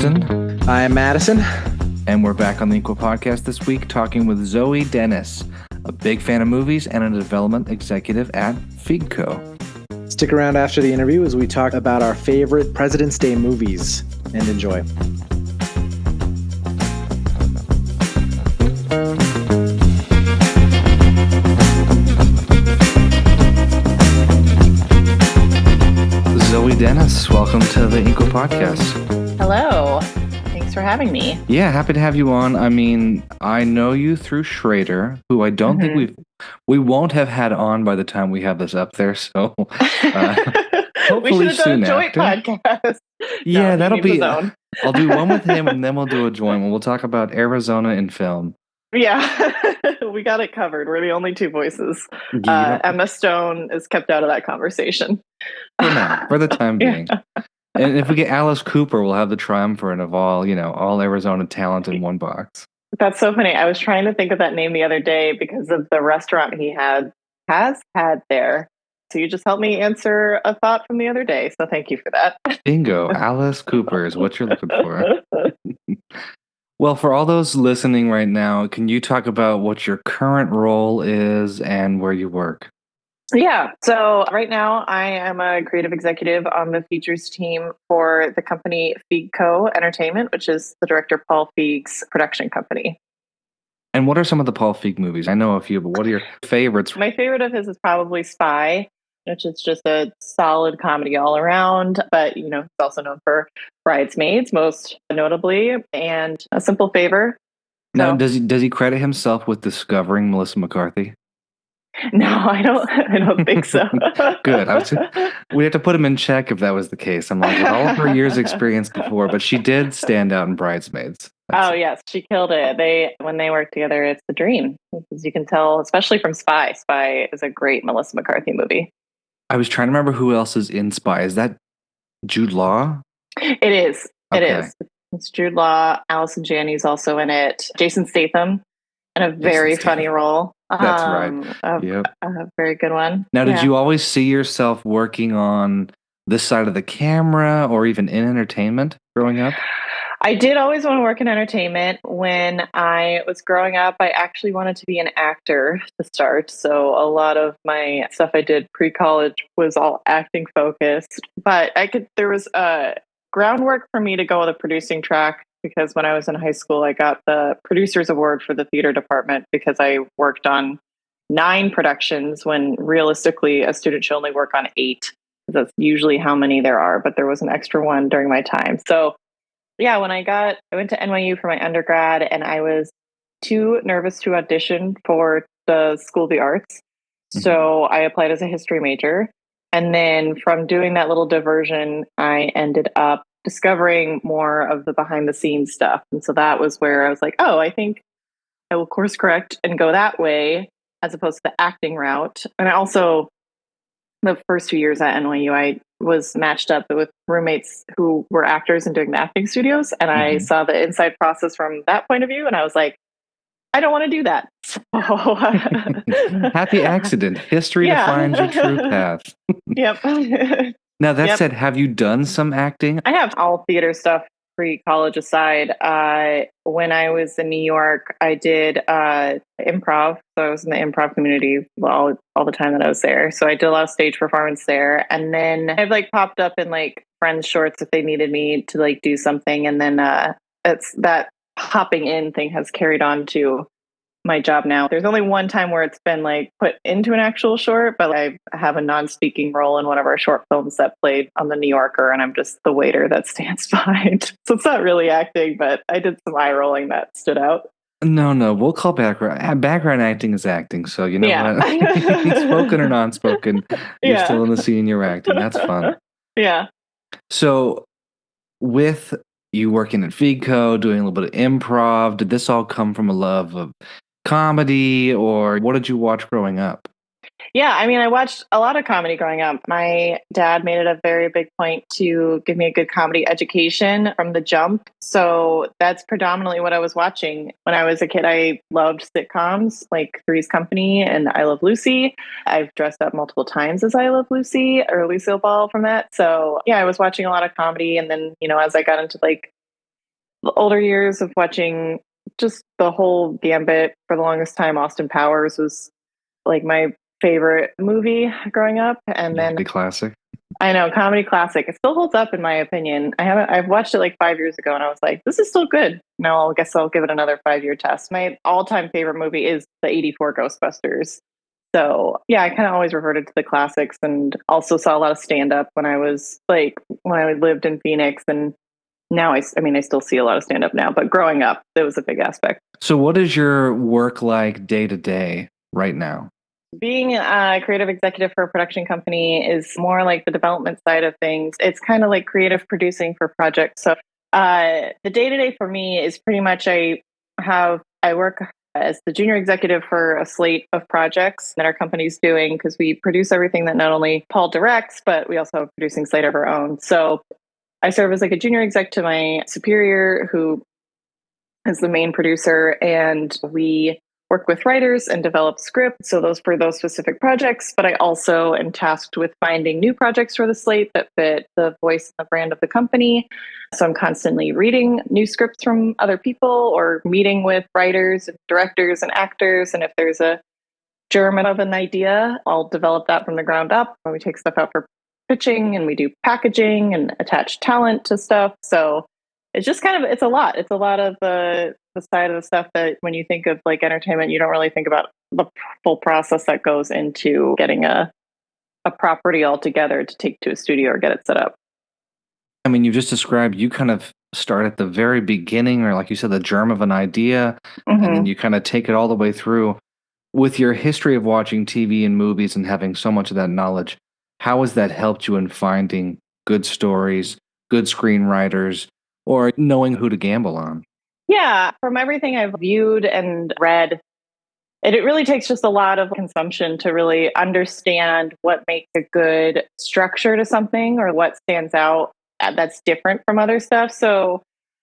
Tristan. I'm Madison. And we're back on the InQua Podcast this week talking with Zoe Dennis, a big fan of movies and a development executive at FigCo. Stick around after the interview as we talk about our favorite President's Day movies, and enjoy. Zoe Dennis, welcome to the InQua Podcast. Hello. Thanks for having me. Yeah, happy to have you on. I mean, I know you through Schrader, who I don't think we won't have had on by the time we have this up there. So hopefully we should have done a joint after. podcast. Yeah, that'll be. I'll do one with him, and then we'll do a joint one. We'll talk about Arizona in film. Yeah, we got it covered. We're the only two voices. Emma Stone is kept out of that conversation. For now, for the time being. And if we get Alice Cooper, we'll have the triumvirate of all Arizona talent in one box. That's so funny. I was trying to think of that name the other day because of the restaurant he has had there. So you just helped me answer a thought from the other day. So thank you for that. Bingo. Alice Cooper is what you're looking for. Well, for all those listening right now, can you talk about what your current role is and where you work? Yeah. So right now I am a creative executive on the features team for the company FigCo Entertainment, which is the director Paul Feig's production company. And what are some of the Paul Feig movies? I know a few, but what are your favorites? My favorite of his is probably Spy, which is just a solid comedy all around. But, he's also known for Bridesmaids, most notably, and A Simple Favor. Now, does he credit himself with discovering Melissa McCarthy? No, I don't think so. Good. We have to put him in check if that was the case. I'm like, with all of her years' experience before, but she did stand out in Bridesmaids. Yes, she killed it. When they work together, it's a dream. As you can tell, especially from Spy. Spy is a great Melissa McCarthy movie. I was trying to remember who else is in Spy. Is that Jude Law? It is. Okay. It is. It's Jude Law. Allison Janney's also in it. Jason Statham in a very funny role. That's right. Yep. A very good one. Now, did you always see yourself working on this side of the camera or even in entertainment growing up? I did always want to work in entertainment. When I was growing up, I actually wanted to be an actor to start. So a lot of my stuff I did pre-college was all acting focused. But there was groundwork for me to go on the producing track, because when I was in high school, I got the Producers Award for the theater department because I worked on 9 productions when realistically a student should only work on 8. That's usually how many there are, but there was an extra one during my time. So yeah, when I went to NYU for my undergrad, and I was too nervous to audition for the School of the Arts. So I applied as a history major. And then from doing that little diversion, I ended up discovering more of the behind the scenes stuff. And so that was where I was like, oh, I think I will course correct and go that way as opposed to the acting route. And I also, the first 2 years at NYU, I was matched up with roommates who were actors and doing the acting studios. And I saw the inside process from that point of view. And I was like, I don't want to do that. Happy accident. History defines your true path. Yep. Now, that said, have you done some acting? I have all theater stuff, pre-college aside. When I was in New York, I did improv. So I was in the improv community all the time that I was there. So I did a lot of stage performance there. And then I've popped up in friends' shorts if they needed me to do something. And then it's that hopping in thing has carried on to my job now. There's only one time where it's been put into an actual short, but I have a non-speaking role in one of our short films that played on the New Yorker, and I'm just the waiter that stands behind. So it's not really acting, but I did some eye rolling that stood out. No, we'll call background acting is acting. So you know what? Spoken or non-spoken, you're still in the scene, you're acting. That's fun. Yeah. So with you working at FigCo, doing a little bit of improv, did this all come from a love of comedy, or what did you watch growing up? Yeah, I watched a lot of comedy growing up. My dad made it a very big point to give me a good comedy education from the jump. So that's predominantly what I was watching. When I was a kid, I loved sitcoms like Three's Company and I Love Lucy. I've dressed up multiple times as I Love Lucy or Lucille Ball from that. So yeah, I was watching a lot of comedy. And then, as I got into the older years of watching just the whole gambit. For the longest time, Austin Powers was like my favorite movie growing up. And Yeah, then the classic. I know, comedy classic. It still holds up in my opinion. I've watched it like 5 years ago and I was like, this is still good. No, I guess I'll give it another 5-year test. My all-time favorite movie is the 84 Ghostbusters. So yeah, I kind of always reverted to the classics and also saw a lot of stand-up when I was like, when I lived in Phoenix. And now I mean, I still see a lot of stand-up now, but growing up, it was a big aspect. So what is your work like day to day right now? Being a creative executive for a production company is more like the development side of things. It's kind of like creative producing for projects. So the day to day for me is pretty much I work as the junior executive for a slate of projects that our company's doing because we produce everything that not only Paul directs, but we also have a producing slate of our own. So I serve as like a junior exec to my superior who is the main producer, and we work with writers and develop scripts. So those for those specific projects. But I also am tasked with finding new projects for the slate that fit the voice and the brand of the company. So I'm constantly reading new scripts from other people or meeting with writers and directors and actors. And if there's a germ of an idea, I'll develop that from the ground up. We take stuff out for pitching and we do packaging and attach talent to stuff. So it's just kind of, it's a lot. It's a lot of the side of the stuff that when you think of like entertainment, you don't really think about the full process that goes into getting a property all together to take to a studio or get it set up. I mean, you just described you kind of start at the very beginning, or like you said, the germ of an idea, and then you kind of take it all the way through. With your history of watching TV and movies and having so much of that knowledge, how has that helped you in finding good stories, good screenwriters, or knowing who to gamble on? Yeah, from everything I've viewed and read, it really takes just a lot of consumption to really understand what makes a good structure to something or what stands out that's different from other stuff. So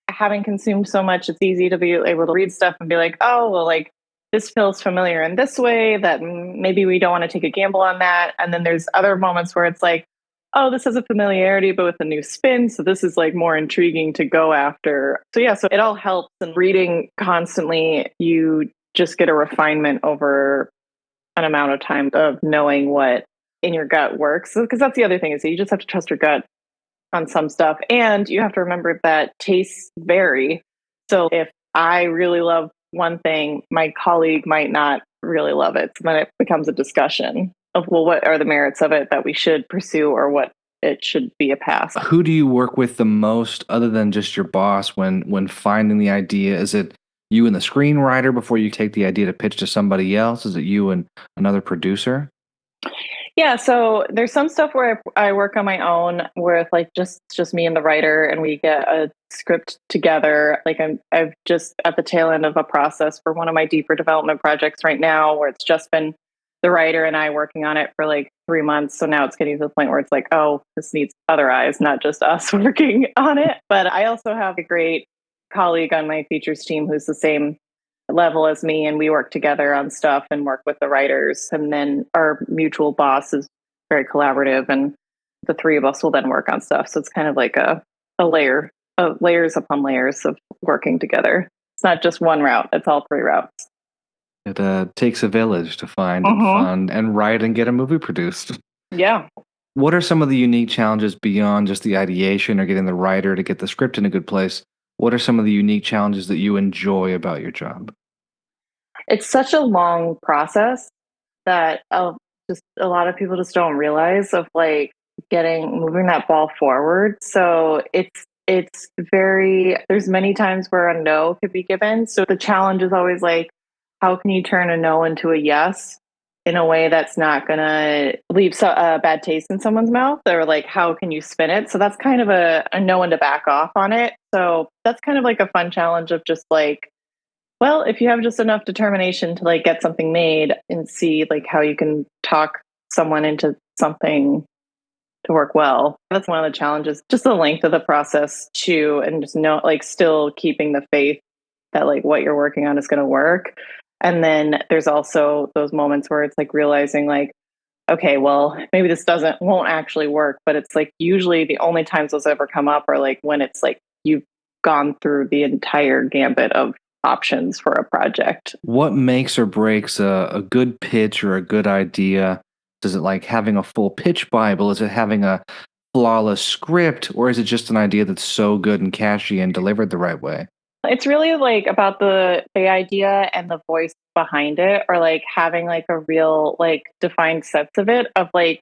having consumed so much, it's easy to be able to read stuff and be like, oh, well, like this feels familiar in this way that maybe we don't want to take a gamble on that. And then there's other moments where it's like, oh, this has a familiarity, but with a new spin. So this is like more intriguing to go after. So yeah, so it all helps. And reading constantly, you just get a refinement over an amount of time of knowing what in your gut works. Because that's the other thing is that you just have to trust your gut on some stuff. And you have to remember that tastes vary. So if I really love one thing, my colleague might not really love it. So then it becomes a discussion of, well, what are the merits of it that we should pursue or what it should be a pass. Who do you work with the most other than just your boss when finding the idea? Is it you and the screenwriter before you take the idea to pitch to somebody else? Is it you and another producer? Yeah, so there's some stuff where I work on my own with like just me and the writer, and we get a script together. Like I've just at the tail end of a process for one of my deeper development projects right now, where it's just been the writer and I working on it for like 3 months. So now it's getting to the point where it's like, oh, this needs other eyes, not just us working on it. But I also have a great colleague on my features team who's the same level as me, and we work together on stuff and work with the writers. And then our mutual boss is very collaborative, and the three of us will then work on stuff. So it's kind of like a layer of layers upon layers of working together. It's not just one route, it's all three routes. It takes a village to find and fund and write and get a movie produced. Yeah. What are some of the unique challenges beyond just the ideation or getting the writer to get the script in a good place? What are some of the unique challenges that you enjoy about your job? It's such a long process that just a lot of people just don't realize of like moving that ball forward. So it's very, there's many times where a no could be given. So the challenge is always like, how can you turn a no into a yes in a way that's not going to leave a bad taste in someone's mouth? Or like, how can you spin it? So that's kind of a no one to back off on it. So that's kind of like a fun challenge of just like, well, if you have just enough determination to like get something made and see like how you can talk someone into something to work well. That's one of the challenges, just the length of the process too, and just like still keeping the faith that like what you're working on is going to work. And then there's also those moments where it's like realizing like, okay, well, maybe this won't actually work, but it's like usually the only times those ever come up are like when it's like you've gone through the entire gambit of options for a project. What makes or breaks a good pitch or a good idea? Is it like having a full pitch Bible? Is it having a flawless script? Or is it just an idea that's so good and catchy and delivered the right way? It's really like about the idea and the voice behind it, or like having like a real like defined sense of it, of like,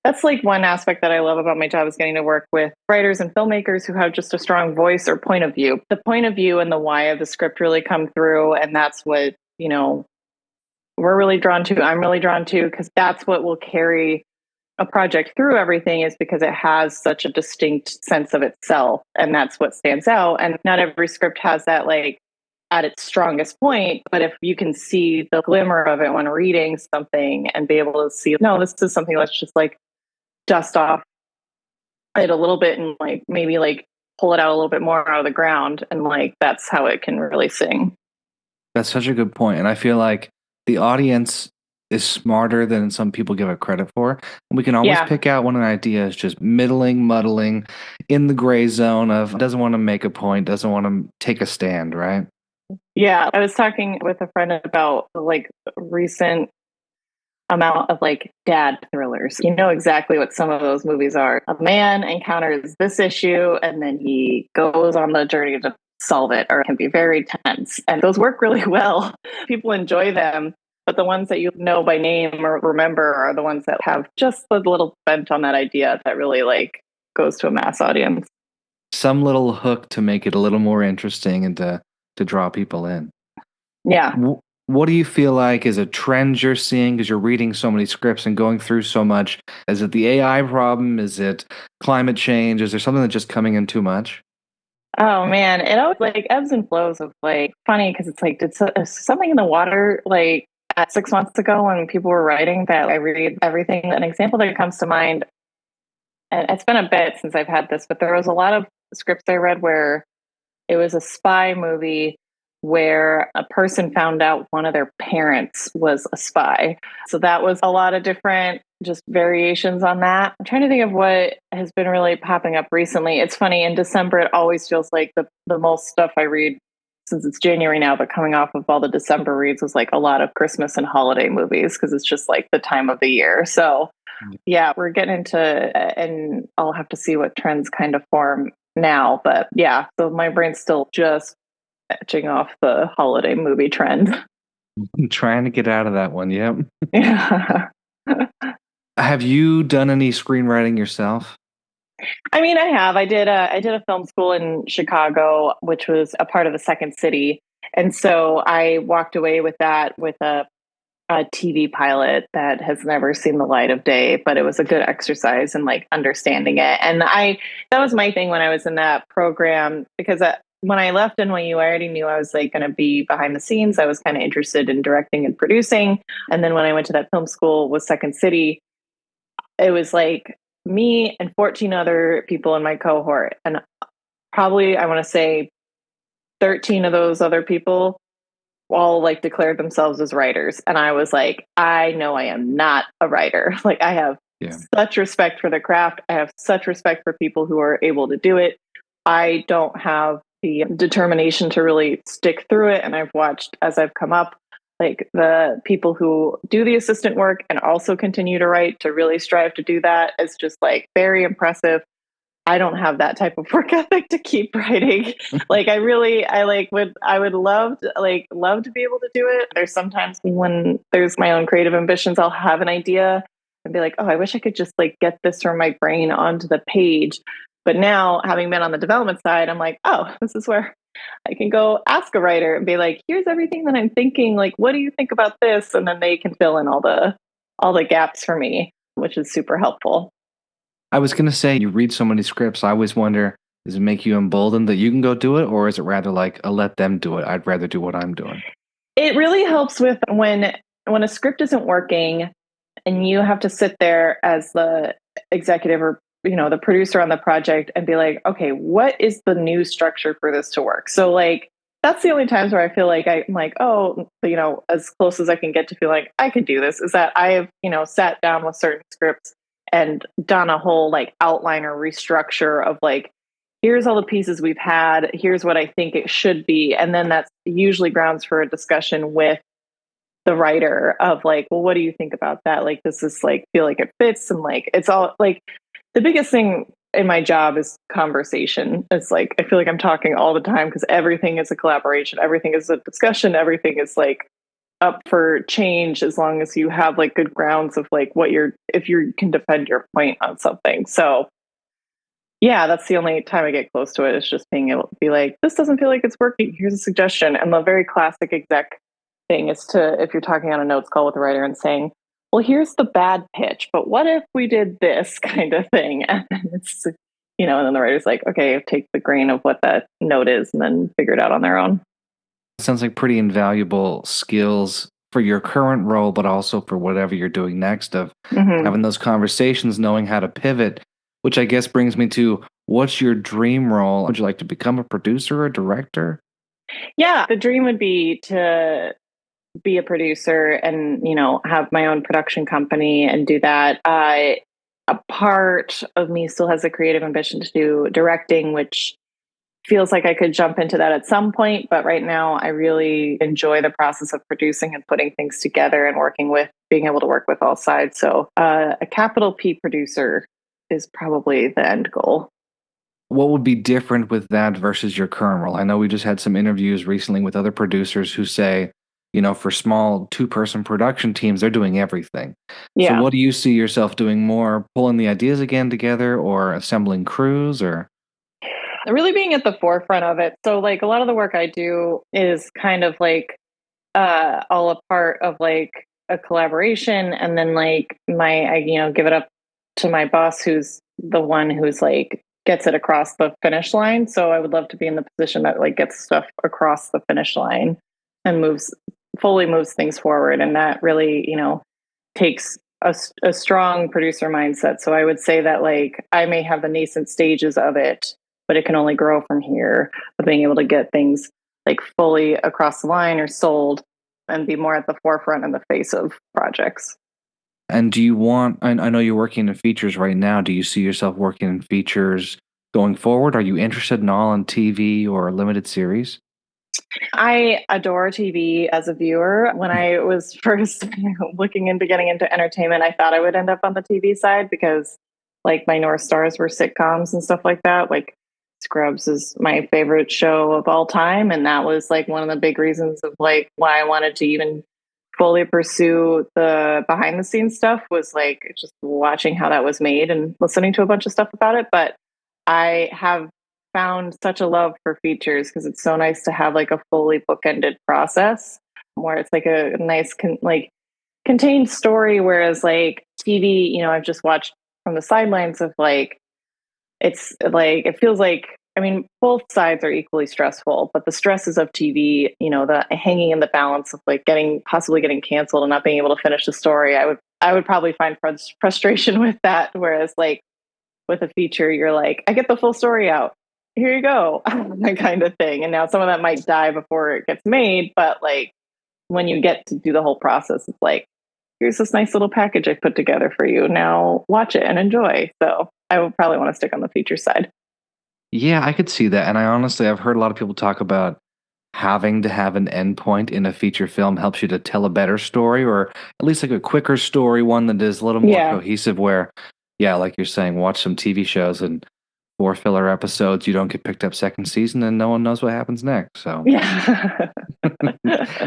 that's like one aspect that I love about my job, is getting to work with writers and filmmakers who have just a strong voice or point of view. The point of view and the why of the script really come through. And that's what, we're really drawn to. I'm really drawn to, because that's what will carry a project through everything, is because it has such a distinct sense of itself. And that's what stands out. And not every script has that like at its strongest point, but if you can see the glimmer of it when reading something and be able to see, no, this is something that's just like dust off it a little bit and like maybe like pull it out a little bit more out of the ground, and like that's how it can really sing. That's such a good point. And I feel like the audience is smarter than some people give it credit for. And we can always pick out when an idea is just middling, muddling, in the gray zone of doesn't want to make a point, doesn't want to take a stand, right? Yeah. I was talking with a friend about like recent amount of like dad thrillers. You know exactly what some of those movies are. A man encounters this issue and then he goes on the journey to solve it, or it can be very tense. And those work really well. People enjoy them. But the ones that you know by name or remember are the ones that have just a little bent on that idea that really like goes to a mass audience. Some little hook to make it a little more interesting and to draw people in. Yeah. What do you feel like is a trend you're seeing, because you're reading so many scripts and going through so much? Is it the AI problem? Is it climate change? Is there something that's just coming in too much? Oh man, it always like ebbs and flows of like funny, because it's like, did something in the water like at 6 months ago when people were writing that I read everything. An example that comes to mind, and it's been a bit since I've had this, but there was a lot of scripts I read where it was a spy movie where a person found out one of their parents was a spy. So that was a lot of different just variations on that. I'm trying to think of what has been really popping up recently. It's funny, in December, it always feels like the most stuff I read, since it's January now, but coming off of all the December reads, was like a lot of Christmas and holiday movies, because it's just like the time of the year. So yeah, we're getting into, and I'll have to see what trends kind of form now. But yeah, so my brain's still just etching off the holiday movie trend. I'm trying to get out of that one. Yep. Yeah. Have you done any screenwriting yourself? I mean, I have. I did a film school in Chicago, which was a part of the Second City. And so I walked away with that with a TV pilot that has never seen the light of day, but it was a good exercise in like understanding it. And that was my thing when I was in that program, because when I left NYU, I already knew I was like going to be behind the scenes. I was kind of interested in directing and producing. And then when I went to that film school with Second City, it was like me and 14 other people in my cohort. And probably, I want to say 13 of those other people all like declared themselves as writers. And I was like, I know I am not a writer. Like, I have such respect for the craft. I have such respect for people who are able to do it. I don't have the determination to really stick through it. And I've watched, as I've come up, like the people who do the assistant work and also continue to write, to really strive to do that, is just like very impressive. I don't have that type of work ethic to keep writing. Like I would love to be able to do it. There's sometimes when there's my own creative ambitions, I'll have an idea and be like, oh, I wish I could just like get this from my brain onto the page. But now, having been on the development side, I'm like, oh, this is where I can go ask a writer and be like, here's everything that I'm thinking. Like, what do you think about this? And then they can fill in all the gaps for me, which is super helpful. I was going to say, you read so many scripts. I always wonder, does it make you emboldened that you can go do it? Or is it rather like, let them do it? I'd rather do what I'm doing. It really helps with when a script isn't working and you have to sit there as the executive or the producer on the project and be like, okay, what is the new structure for this to work? So like, that's the only times where I feel like I'm like, oh, as close as I can get to feel like I could do this, is that I have, sat down with certain scripts and done a whole like outline or restructure of like, here's all the pieces we've had. Here's what I think it should be. And then that's usually grounds for a discussion with the writer of like, well, what do you think about that? Like, does this like feel like it fits? And like, it's all like the biggest thing in my job is conversation. It's like, I feel like I'm talking all the time because everything is a collaboration. Everything is a discussion. Everything is like up for change as long as you have like good grounds of like if you can defend your point on something. So yeah, that's the only time I get close to it is just being able to be like, this doesn't feel like it's working. Here's a suggestion. And the very classic exec thing is if you're talking on a notes call with a writer and saying, well, here's the bad pitch, but what if we did this kind of thing? And then it's, and then the writer's like, okay, take the grain of what that note is and then figure it out on their own. Sounds like pretty invaluable skills for your current role, but also for whatever you're doing next of having those conversations, knowing how to pivot, which I guess brings me to what's your dream role? Would you like to become a producer or a director? Yeah, the dream would be to be a producer and, have my own production company and do that. A part of me still has a creative ambition to do directing, which feels like I could jump into that at some point. But right now, I really enjoy the process of producing and putting things together and being able to work with all sides. So a capital P producer is probably the end goal. What would be different with that versus your current role? I know we just had some interviews recently with other producers who say, for small 2-person production teams, they're doing everything. Yeah. So what do you see yourself doing more, pulling the ideas again together or assembling crews or? Really being at the forefront of it. So like a lot of the work I do is kind of like all a part of like a collaboration. And then like I give it up to my boss, who's the one who's like gets it across the finish line. So I would love to be in the position that like gets stuff across the finish line and fully moves things forward. And that really, takes a strong producer mindset. So I would say that like I may have the nascent stages of it, but it can only grow from here of being able to get things like fully across the line or sold and be more at the forefront in the face of projects. And do you I know you're working in features right now. Do you see yourself working in features going forward? Are you interested in all on TV or a limited series? I adore TV as a viewer. When I was first looking into getting into entertainment, I thought I would end up on the TV side because like my North Stars were sitcoms and stuff like that. Like Scrubs is my favorite show of all time. And that was like one of the big reasons of like why I wanted to even fully pursue the behind the scenes stuff was like just watching how that was made and listening to a bunch of stuff about it. But I have found such a love for features because it's so nice to have like a fully bookended process where it's like a nice contained story. Whereas like TV, I've just watched from the sidelines of like, it's like, it feels like, I mean, both sides are equally stressful, but the stresses of TV, the hanging in the balance of like possibly getting canceled and not being able to finish the story. I would probably find frustration with that. Whereas like with a feature, you're like, I get the full story out. Here you go, that kind of thing. And now some of that might die before it gets made, but like when you get to do the whole process, it's like, here's this nice little package I put together for you. Now watch it and enjoy. So I would probably want to stick on the feature side. Yeah, I could see that. And I've heard a lot of people talk about having to have an endpoint in a feature film helps you to tell a better story, or at least like a quicker story, one that is a little more cohesive where, yeah, like you're saying, watch some TV shows and 4 filler episodes, you don't get picked up second season and no one knows what happens next. So yeah,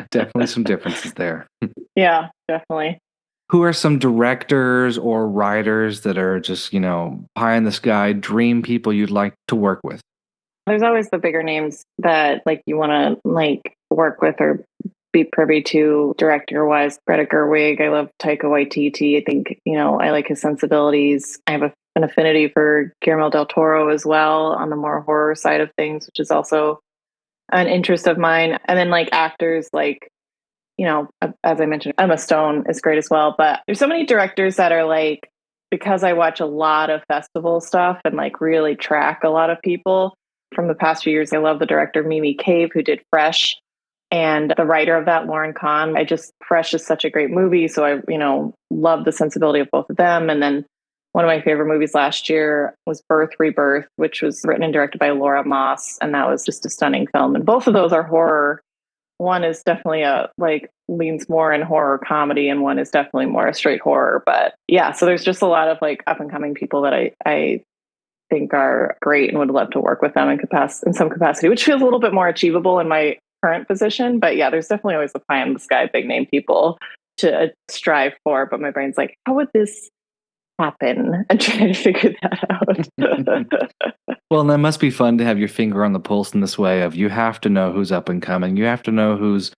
definitely some differences there. Yeah, definitely. Who are some directors or writers that are just, pie in the sky, dream people you'd like to work with? There's always the bigger names that like you want to like work with or be privy to director wise. Greta Gerwig, I love Taika Waititi. I think, I like his sensibilities. I have an affinity for Guillermo del Toro as well on the more horror side of things, which is also an interest of mine. And then like actors like, as I mentioned, Emma Stone is great as well. But there's so many directors that are like, because I watch a lot of festival stuff and like really track a lot of people from the past few years. I love the director Mimi Cave, who did Fresh, and the writer of that, Lauren Kahn. Fresh is such a great movie. So I, love the sensibility of both of them. And then one of my favorite movies last year was Birth, Rebirth, which was written and directed by Laura Moss. And that was just a stunning film. And both of those are horror. One is definitely leans more in horror comedy, and one is definitely more a straight horror. But yeah, so there's just a lot of like up and coming people that I think are great and would love to work with them in some capacity, which feels a little bit more achievable in my current position. But yeah, there's definitely always the pie in the sky, big name people to strive for. But my brain's like, how would this happen? And trying to figure that out. Well, and that must be fun to have your finger on the pulse in this way of you have to know who's up and coming. You have to know who's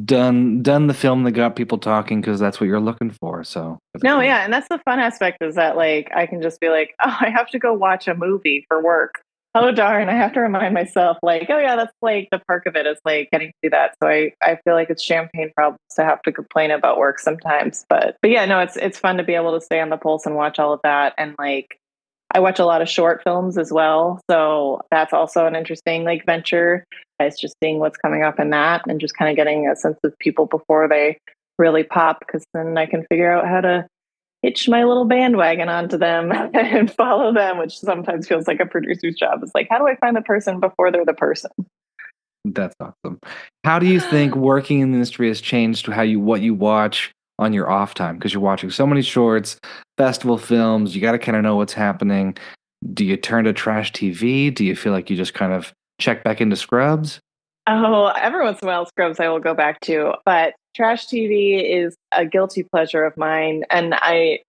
done the film that got people talking because that's what you're looking for. So no, yeah, and that's the fun aspect is that like I can just be like, oh, I have to go watch a movie for work. Oh darn, I have to remind myself like, oh yeah, that's like the perk of it is like getting to do that. So I feel like it's champagne problems to have to complain about work sometimes. But yeah, no, it's fun to be able to stay on the pulse and watch all of that. And like I watch a lot of short films as well. So that's also an interesting like venture. It's just seeing what's coming up in that and just kind of getting a sense of people before they really pop, because then I can figure out how to hitch my little bandwagon onto them and follow them, which sometimes feels like a producer's job. It's like, how do I find the person before they're the person? That's awesome. How do you think working in the industry has changed what you watch on your off time? Because you're watching so many shorts, festival films, you got to kind of know what's happening. Do you turn to trash TV? Do you feel like you just kind of check back into Scrubs? Oh, every once in a while, Scrubs I will go back to, but trash TV is a guilty pleasure of mine. And I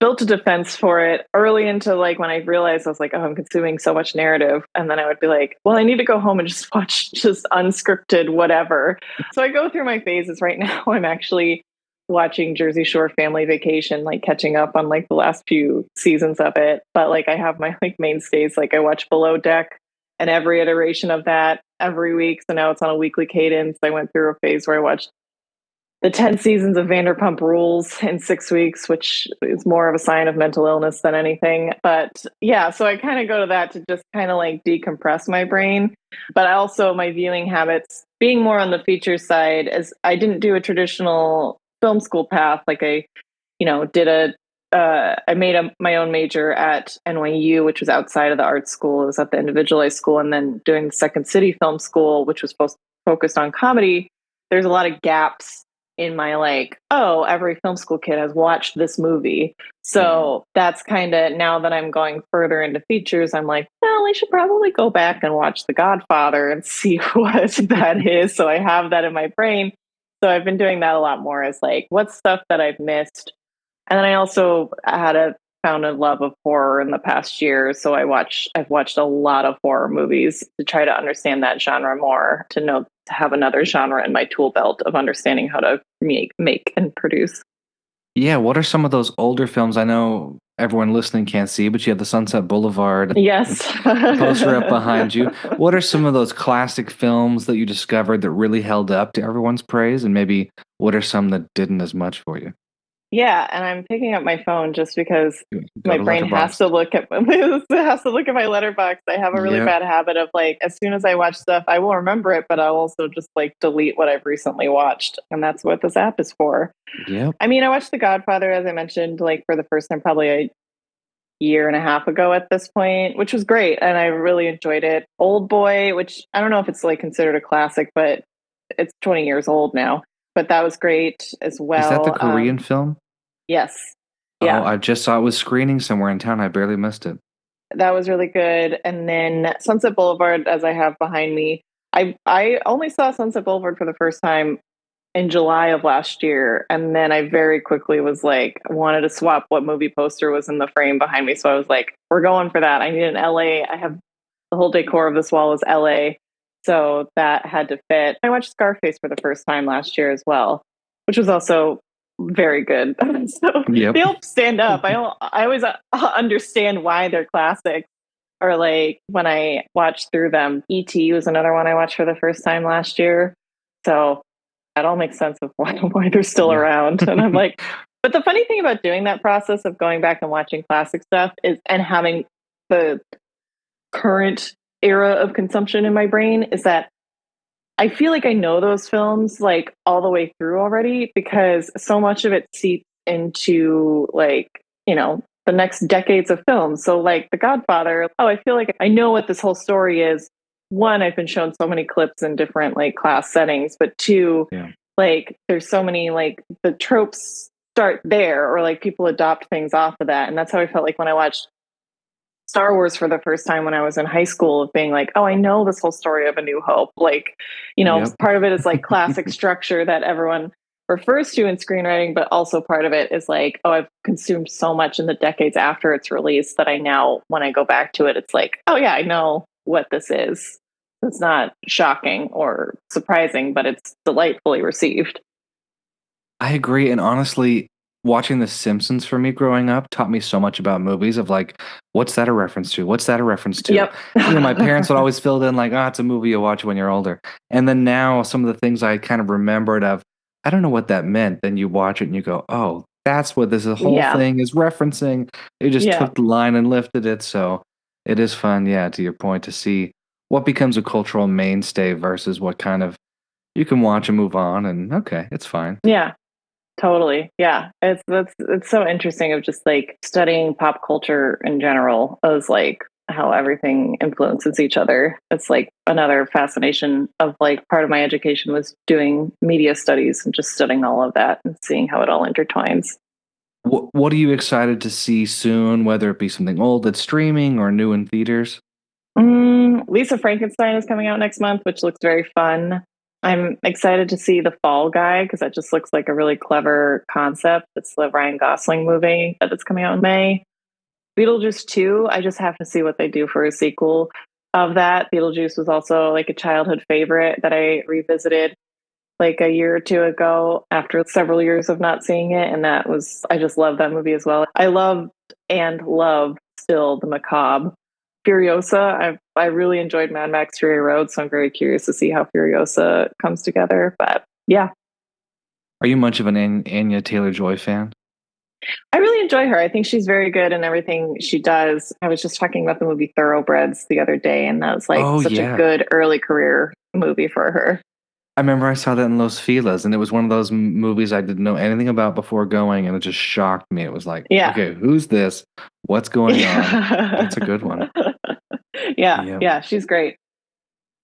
built a defense for it early into like when I realized I was like, oh, I'm consuming so much narrative. And then I would be like, well, I need to go home and just watch just unscripted whatever. So I go through my phases right now. I'm actually watching Jersey Shore Family Vacation, like catching up on like the last few seasons of it. But like I have my like mainstays, like I watch Below Deck and every iteration of that every week. So now it's on a weekly cadence. I went through a phase where I watched the 10 seasons of Vanderpump Rules in 6 weeks, which is more of a sign of mental illness than anything. But yeah, so I kind of go to that to just kind of like decompress my brain. But also my viewing habits, being more on the feature side, as I didn't do a traditional film school path. Like I, I made my own major at NYU, which was outside of the art school. It was at the individualized school, and then doing the Second City Film School, which was focused on comedy. There's a lot of gaps in my like, oh, every film school kid has watched this movie. So that's kind of, now that I'm going further into features, I'm like, well, I should probably go back and watch The Godfather and see what that is. So I have that in my brain. So I've been doing that a lot more, as like, what's stuff that I've missed. And then I also found a love of horror in the past year. So I've watched a lot of horror movies to try to understand that genre more, to have another genre in my tool belt of understanding how to make and produce. Yeah, what are some of those older films? I know everyone listening can't see, but you have the Sunset Boulevard poster up behind you. What are some of those classic films that you discovered that really held up to everyone's praise? And maybe what are some that didn't as much for you? Yeah, and I'm picking up my phone just because my brain has to look at my letterbox. I have a really bad habit of like, as soon as I watch stuff, I will remember it, but I'll also just like delete what I've recently watched. And that's what this app is for. Yeah. I mean, I watched The Godfather, as I mentioned, like for the first time, probably a year and a half ago at this point, which was great. And I really enjoyed it. Old Boy, which I don't know if it's like considered a classic, but it's 20 years old now. But that was great as well. Is that the Korean film? Yes. Yeah. Oh, I just saw it was screening somewhere in town. I barely missed it. That was really good. And then Sunset Boulevard, as I have behind me, I only saw Sunset Boulevard for the first time in July of last year. And then I very quickly was like, wanted to swap what movie poster was in the frame behind me. So I was like, we're going for that. I need an LA. I have the whole decor of this wall is LA. So that had to fit. I watched Scarface for the first time last year as well, which was also very good. So they all stand up. I always understand why they're classics. Or like when I watched through them, E.T. was another one I watched for the first time last year. So that all makes sense of why they're still around. And I'm like, but the funny thing about doing that process of going back and watching classic stuff is, and having the current era of consumption in my brain, is that I feel like I know those films like all the way through already, because so much of it seeps into like, the next decades of films. So like The Godfather, I feel like I know what this whole story is. One, I've been shown so many clips in different like class settings, but two, like there's so many like the tropes start there, or like people adopt things off of that. And that's how I felt like when I watched Star Wars for the first time when I was in high school, of being like, oh, I know this whole story of A New Hope. Like, part of it is like classic structure that everyone refers to in screenwriting, but also part of it is like, oh, I've consumed so much in the decades after its release that I now, when I go back to it, it's like, oh yeah, I know what this is. It's not shocking or surprising, but it's delightfully received. I agree. And honestly, watching The Simpsons for me growing up taught me so much about movies of like, what's that a reference to? What's that a reference to? Yep. My parents would always fill it in like, it's a movie you watch when you're older. And then now some of the things I kind of remembered of, I don't know what that meant. Then you watch it and you go, oh, that's what this whole thing is referencing. They just took the line and lifted it. So it is fun, to your point, to see what becomes a cultural mainstay versus what kind of you can watch and move on and okay, it's fine. Yeah, totally. Yeah. It's so interesting of just like studying pop culture in general as like how everything influences each other. It's like another fascination of like part of my education was doing media studies and just studying all of that and seeing how it all intertwines. What are you excited to see soon, whether it be something old that's streaming or new in theaters? Lisa Frankenstein is coming out next month, which looks very fun. I'm excited to see The Fall Guy because that just looks like a really clever concept. It's the Ryan Gosling movie that's coming out in May. Beetlejuice 2, I just have to see what they do for a sequel of that. Beetlejuice was also like a childhood favorite that I revisited like a year or two ago after several years of not seeing it. And I just love that movie as well. I loved and love still The Macabre. Furiosa, I really enjoyed Mad Max Fury Road, so I'm very curious to see how Furiosa comes together. But yeah. Are you much of an Anya Taylor-Joy fan? I really enjoy her. I think she's very good in everything she does. I was just talking about the movie Thoroughbreds the other day, and that was like a good early career movie for her. I remember I saw that in Los Feliz, and it was one of those movies I didn't know anything about before going, and it just shocked me. It was like, okay, who's this? What's going on? That's a good one. Yeah, she's great.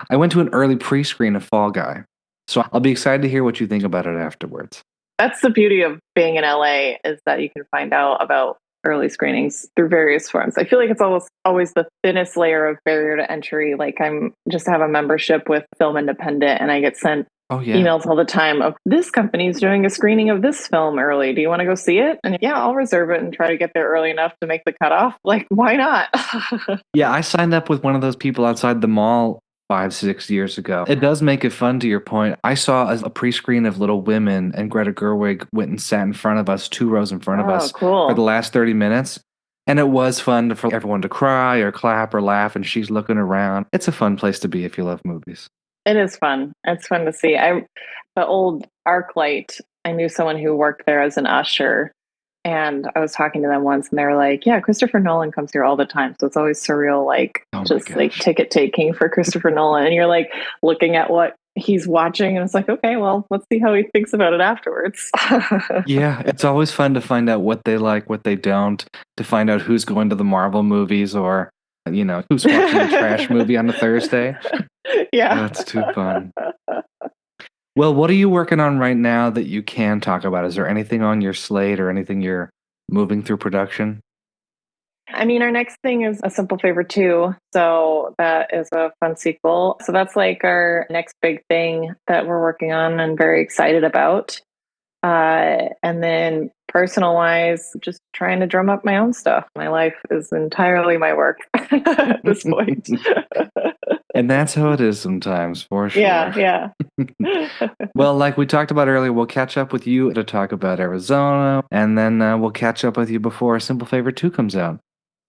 I went to an early pre-screen of Fall Guy, so I'll be excited to hear what you think about it afterwards. That's the beauty of being in LA is that you can find out about early screenings through various forms. I feel like it's always the thinnest layer of barrier to entry. Like I'm just have a membership with Film Independent and I get sent emails all the time of this company's doing a screening of this film early. Do you want to go see it? And I'll reserve it and try to get there early enough to make the cutoff. Like, why not? I signed up with one of those people outside the mall 5-6 years ago. It does make it fun, to your point. I saw a pre-screen of Little Women, and Greta Gerwig went and sat in front of us, 2 rows in front of us for the last 30 minutes. And it was fun for everyone to cry or clap or laugh, and she's looking around. It's a fun place to be if you love movies. It is fun. It's fun to see. The old ArcLight, I knew someone who worked there as an usher, and I was talking to them once and they were like, yeah, Christopher Nolan comes here all the time. So it's always surreal, like like ticket taking for Christopher Nolan. And you're like looking at what he's watching and it's like, okay, well, let's see how he thinks about it afterwards. It's always fun to find out what they like, what they don't, to find out who's going to the Marvel movies or, who's watching a trash movie on a Thursday. That's too fun. Well, what are you working on right now that you can talk about? Is there anything on your slate or anything you're moving through production? I mean, our next thing is A Simple Favor 2. So that is a fun sequel. So that's like our next big thing that we're working on and very excited about. And then personal wise, just trying to drum up my own stuff. My life is entirely my work at this point. And that's how it is sometimes, for sure. Yeah. Well, like we talked about earlier, we'll catch up with you to talk about Arizona, and then we'll catch up with you before A Simple Favor 2 comes out.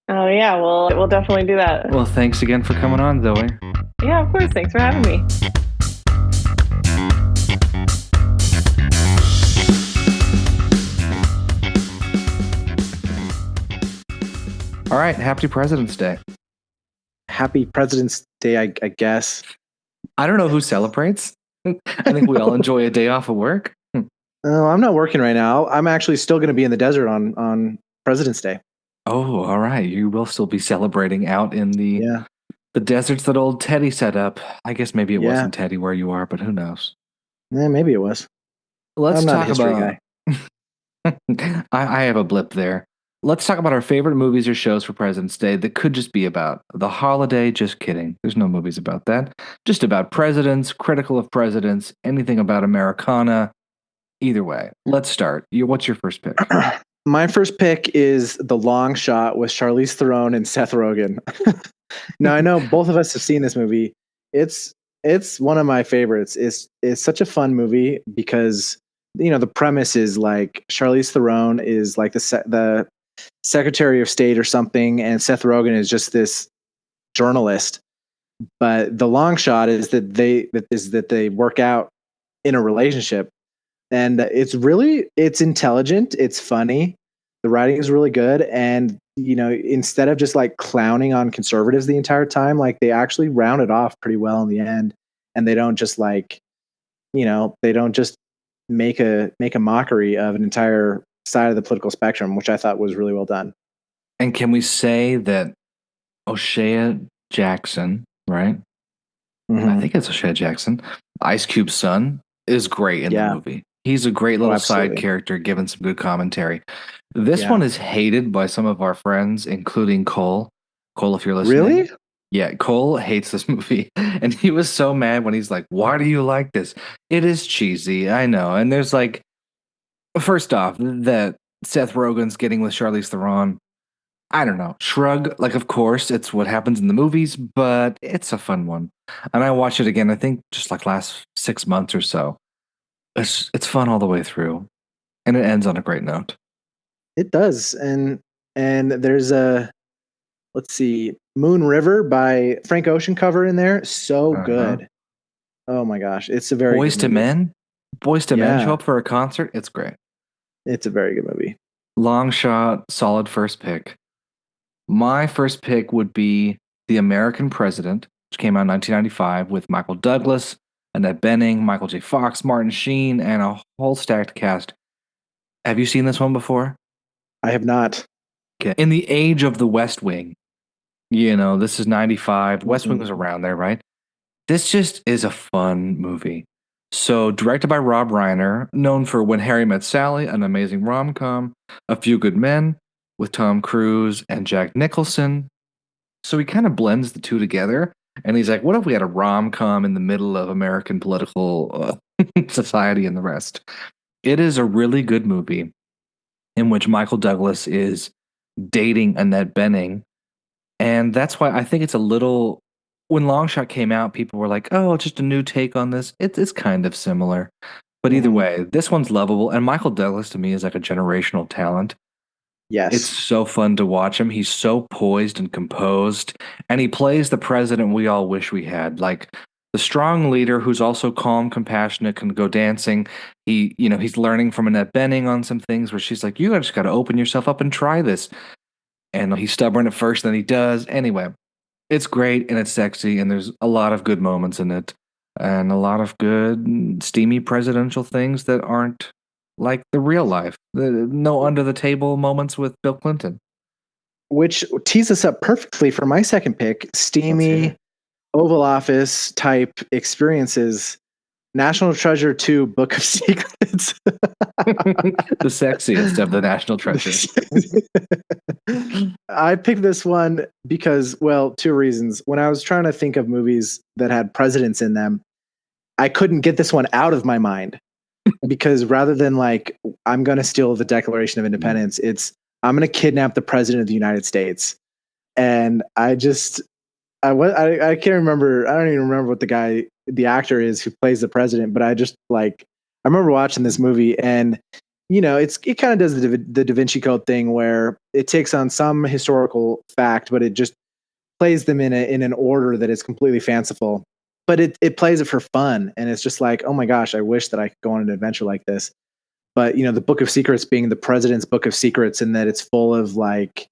Oh, yeah, we'll definitely do that. Well, thanks again for coming on, Zoe. Yeah, of course. Thanks for having me. All right, happy President's Day. Happy President's Day, I guess. I don't know who celebrates. I think we all enjoy a day off of work. Oh, I'm not working right now. I'm actually still going to be in the desert on President's Day. Oh, all right. You will still be celebrating out in the deserts that old Teddy set up. I guess maybe it wasn't Teddy where you are, but who knows? Yeah, maybe it was. Let's I'm not a talk history about. guy. I have a blip there. Let's talk about our favorite movies or shows for President's Day that could just be about the holiday. Just kidding. There's no movies about that. Just about presidents, critical of presidents, anything about Americana. Either way, let's start. What's your first pick? My first pick is The Long Shot with Charlize Theron and Seth Rogen. Now, I know both of us have seen this movie. It's one of my favorites. It's such a fun movie because the premise is like Charlize Theron is like the Secretary of State or something, and Seth Rogen is just this journalist. But the long shot is that they work out in a relationship, and it's intelligent, it's funny, the writing is really good, and instead of just like clowning on conservatives the entire time, like they actually round it off pretty well in the end, and they don't just make a mockery of an entire side of the political spectrum, which I thought was really well done. And can we say that O'Shea Jackson, right? Mm-hmm. I think it's O'Shea Jackson, Ice Cube's son, is great in the movie. He's a great little side character, giving some good commentary. This one is hated by some of our friends, including Cole. Cole, if you're listening. Really? Yeah, Cole hates this movie. And he was so mad when he's like, why do you like this? It is cheesy, I know. And there's like, first off, that Seth Rogen's getting with Charlize Theron. I don't know. Shrug. Like, of course, it's what happens in the movies, but it's a fun one. And I watched it again, I think just like last 6 months or so. It's fun all the way through. And it ends on a great note. It does. And there's let's see, Moon River by Frank Ocean cover in there. So good. Oh my gosh. It's a very Boys good to movie. Men? Boys to Men show up for a concert? It's great. It's a very good movie. Long shot, solid first pick. My first pick would be The American President, which came out in 1995 with Michael Douglas, Annette Bening, Michael J. Fox, Martin Sheen, and a whole stacked cast. Have you seen this one before? I have not. Okay. In the age of the West Wing, this is 95. West Wing was around there, right? This just is a fun movie. So, directed by Rob Reiner, known for When Harry Met Sally, an amazing rom-com, A Few Good Men, with Tom Cruise and Jack Nicholson. So he kind of blends the two together, and he's like, what if we had a rom-com in the middle of American political society and the rest? It is a really good movie in which Michael Douglas is dating Annette Bening, and that's why I think it's a little... When Longshot came out, people were like, oh, it's just a new take on this. It's kind of similar. But either way, this one's lovable, and Michael Douglas to me is like a generational talent. Yes. It's so fun to watch him. He's so poised and composed, and he plays the president we all wish we had. Like the strong leader who's also calm, compassionate, can go dancing. He's learning from Annette Bening on some things where she's like, you just got to open yourself up and try this. And he's stubborn at first, then he does. Anyway, it's great and it's sexy, and there's a lot of good moments in it, and a lot of good, steamy presidential things that aren't like the real life. No under the table moments with Bill Clinton. Which tees us up perfectly for my second pick, steamy Oval Office type experiences. National Treasure 2 Book of Secrets. The sexiest of the National Treasure. I picked this one because, well, two reasons. When I was trying to think of movies that had presidents in them, I couldn't get this one out of my mind. Because rather than like, I'm going to steal the Declaration of Independence, it's, I'm going to kidnap the President of the United States. And I can't remember. I don't even remember what the actor is who plays the president, but I remember watching this movie, and it kind of does the Da Vinci Code thing where it takes on some historical fact, but it just plays them in an order that is completely fanciful. But it plays it for fun, and it's just like, oh my gosh, I wish that I could go on an adventure like this. But the Book of Secrets being the president's Book of Secrets, and that it's full of like,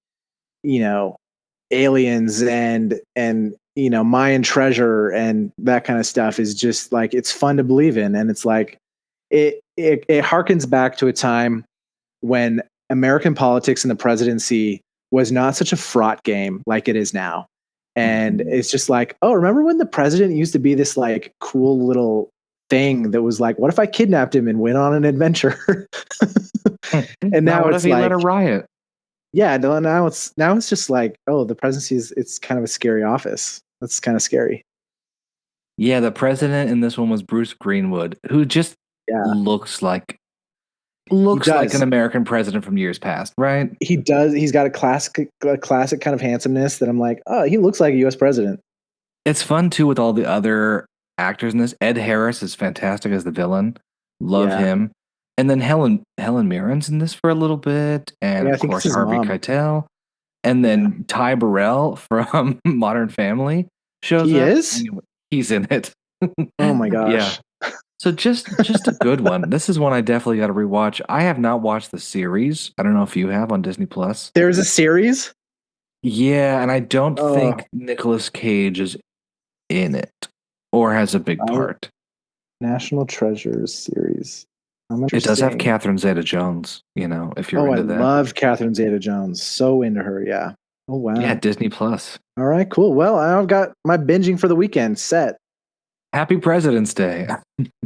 aliens and Mayan treasure and that kind of stuff, is just like, it's fun to believe in. And it's like, it harkens back to a time when American politics and the presidency was not such a fraught game like it is now. And it's just like, oh, remember when the president used to be this like cool little thing that was like, what if I kidnapped him and went on an adventure? And now what it's if he like, led a riot? Yeah, now it's just like, oh, the presidency it's kind of a scary office. That's kind of scary. Yeah, the president in this one was Bruce Greenwood, who just Yeah, looks like an American president from years past, right? He does. He's got a classic kind of handsomeness that I'm like, oh, he looks like a U.S. president. It's fun too with all the other actors in this. Ed Harris is fantastic as the villain. Love him. And then Helen Mirren's in this for a little bit, and of course Harvey Keitel, and then Ty Burrell from Modern Family shows up. He is. Anyway, he's in it. Oh my gosh. Yeah. So just a good one. This is one I definitely got to rewatch. I have not watched the series. I don't know if you have on Disney Plus. There's a series? Yeah, and I don't think Nicolas Cage is in it or has a big part. National Treasures series. It does have Catherine Zeta-Jones, if you're into that. I love Catherine Zeta-Jones. So into her, yeah. Oh, wow. Yeah, Disney Plus. All right, cool. Well, I've got my binging for the weekend set. Happy President's Day.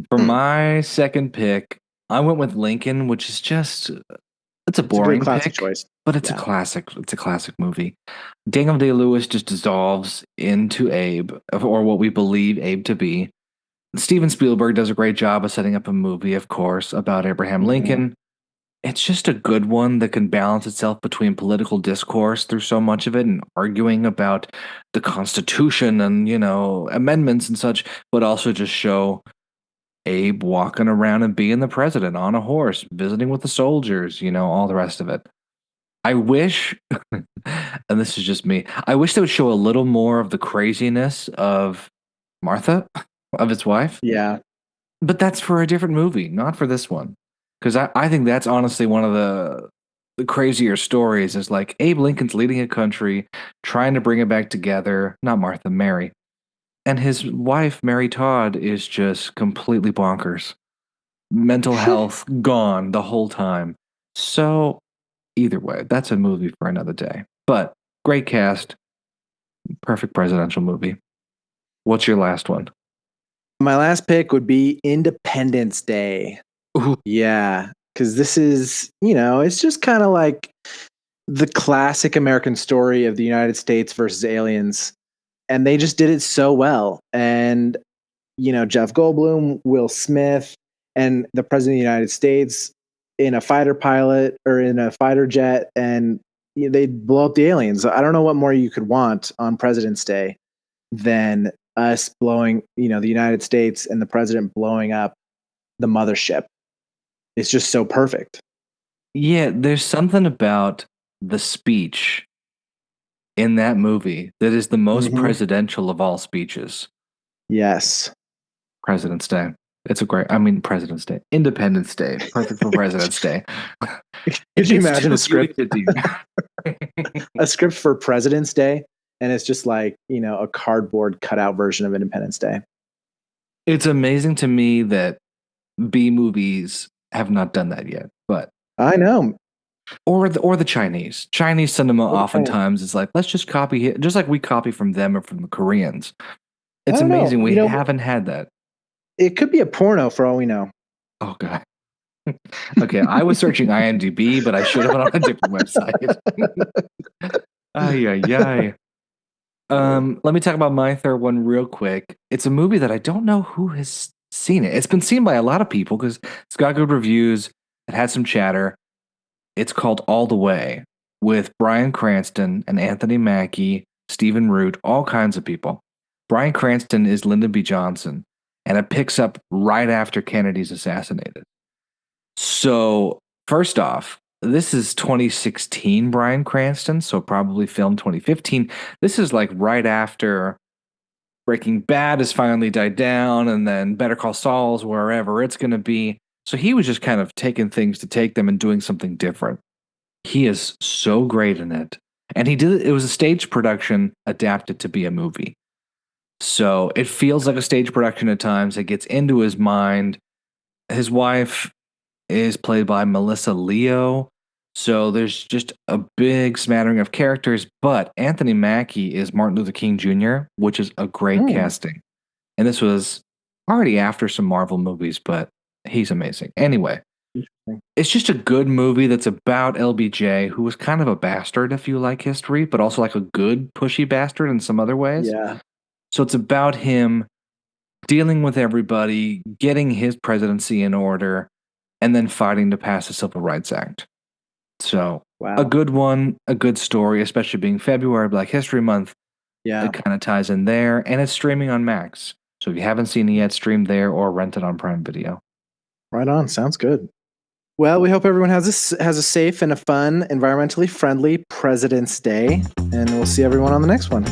For my second pick, I went with Lincoln, which is it's a boring pick, choice. But it's a classic. It's a classic movie. Daniel Day-Lewis just dissolves into Abe, or what we believe Abe to be. Steven Spielberg does a great job of setting up a movie, of course, about Abraham Lincoln. It's just a good one that can balance itself between political discourse through so much of it and arguing about the Constitution and, amendments and such, but also just show Abe walking around and being the president on a horse, visiting with the soldiers, all the rest of it. I wish, and this is just me, I wish they would show a little more of the craziness of Martha, of his wife. Yeah. But that's for a different movie, not for this one. Because I think that's honestly one of the crazier stories is like Abe Lincoln's leading a country, trying to bring it back together, not Martha, Mary. And his wife, Mary Todd, is just completely bonkers. Mental health gone the whole time. So either way, that's a movie for another day. But great cast, perfect presidential movie. What's your last one? My last pick would be Independence Day. Ooh. Yeah, because this is, it's just kind of like the classic American story of the United States versus aliens. And they just did it so well. And, Jeff Goldblum, Will Smith, and the President of the United States in a fighter pilot or in a fighter jet, and they blow up the aliens. I don't know what more you could want on President's Day than us blowing, the United States and the president blowing up the mothership. It's just so perfect. Yeah, there's something about the speech in that movie that is the most presidential of all speeches. Yes. President's Day. It's President's Day. Independence Day. Perfect for President's Day. Could you imagine a script? A script for President's Day, and it's just like, a cardboard cutout version of Independence Day. It's amazing to me that B movies have not done that yet, but I know. Or the Chinese cinema oftentimes is like, let's just copy it, just like we copy from them or from the Koreans. It's amazing we haven't had that. It could be a porno for all we know. Oh god. Okay, I was searching IMDb, but I should have been on a different website. Ay. Let me talk about my third one real quick. It's a movie that I don't know who has seen it. It's been seen by a lot of people because it's got good reviews. It had some chatter. It's called All the Way with Bryan Cranston and Anthony Mackie, Stephen Root, all kinds of people. Bryan Cranston is Lyndon B. Johnson, and it picks up right after Kennedy's assassinated. So, first off, this is 2016 Bryan Cranston, so probably filmed 2015. This is like right after Breaking Bad has finally died down, and then Better Call Saul's wherever it's going to be. So he was just kind of taking things to take them and doing something different. He is so great in it. And it was a stage production adapted to be a movie. So it feels like a stage production at times. It gets into his mind. His wife is played by Melissa Leo. So there's just a big smattering of characters, but Anthony Mackie is Martin Luther King Jr., which is a great casting. And this was already after some Marvel movies, but he's amazing. Anyway, it's just a good movie that's about LBJ, who was kind of a bastard if you like history, but also like a good pushy bastard in some other ways. Yeah. So it's about him dealing with everybody, getting his presidency in order, and then fighting to pass the Civil Rights Act. So a good one, a good story, especially being February, Black History Month. Yeah. It kind of ties in there, and it's streaming on Max. So if you haven't seen it yet, stream there or rent it on Prime Video. Right on. Sounds good. Well, we hope everyone has a safe and a fun, environmentally friendly President's Day, and we'll see everyone on the next one.